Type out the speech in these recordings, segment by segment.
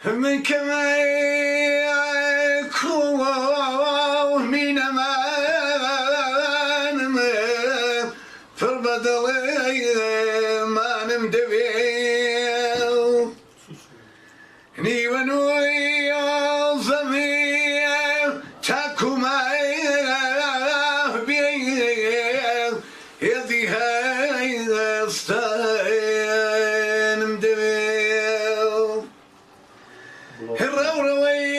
من كما يكون من أمان فالبدل ما نمدبيل ني ونوي الضمير تاكما بيل يدي هاي استان مدبيل الروروي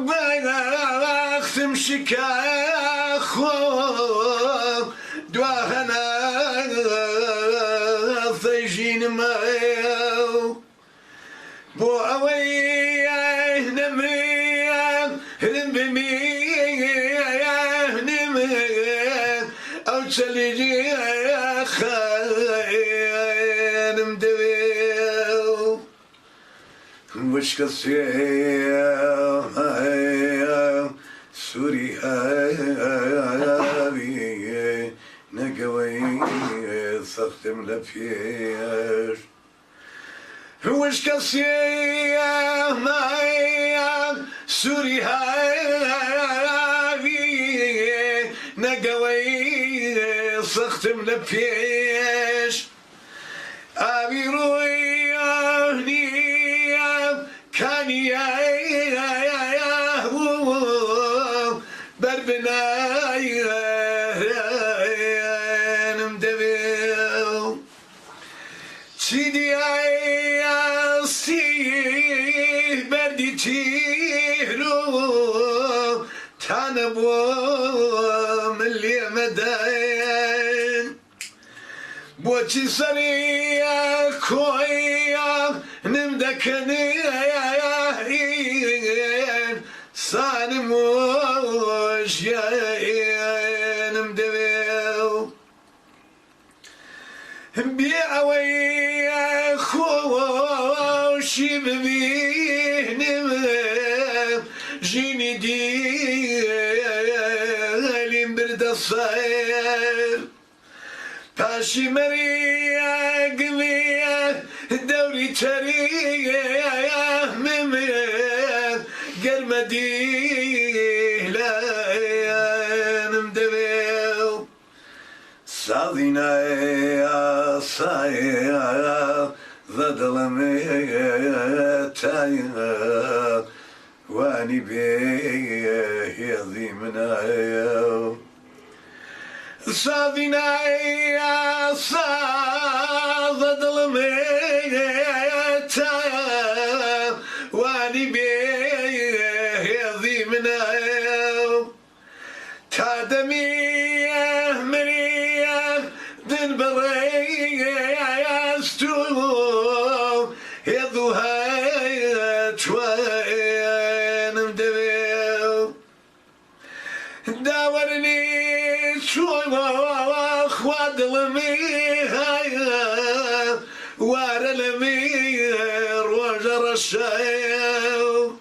بايخ تمشيكا خوف دواهنا ثيجين مايو بو اوي نمري نمبمي نمي او تسليجي خاين مدبيل وش كسيا سوريا بي نقوي سختم لفيش وش كسيا مايا سوريا بي نقوي سختم لفيش ابي روي كان يا بربنا نمدبل سيدي يا سي بردي تيرو تنبو ملي مدين بوتي سريع كويا نمدكني سانموش يا نمدبل بيعوي خوشي ببينم جيني ديالي برد الصير باشي مريا قمية دوري تريا مميت قرمدي لا نمدبل صادينا يا صايا ظلمي تايا واني بيه ضيمنا صادينا يا صاد ظلمي تايا واني بيه ضيمنا تادمي مريا دن بريا ستو يضوها توين مدبل داورني شوي واخواد لميها وار لمير وجر الشايو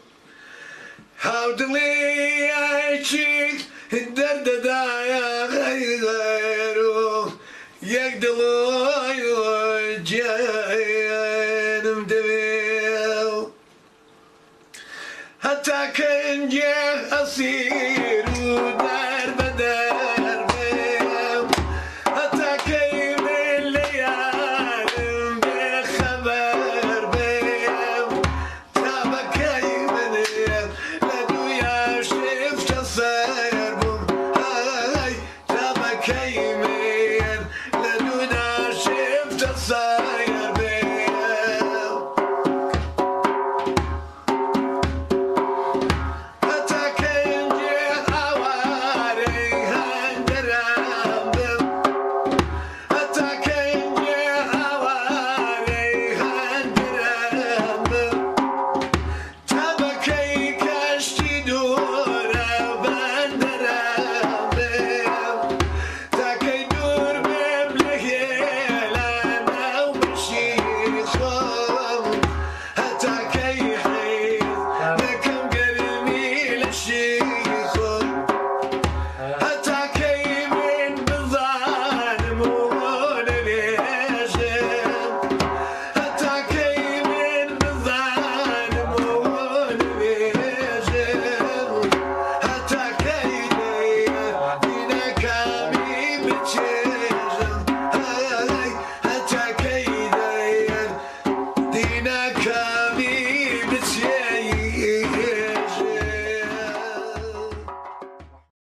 هاودلي عيشيك الدرد دايا غيرو يقدلو جاين مدبل حتى كان جاء أصير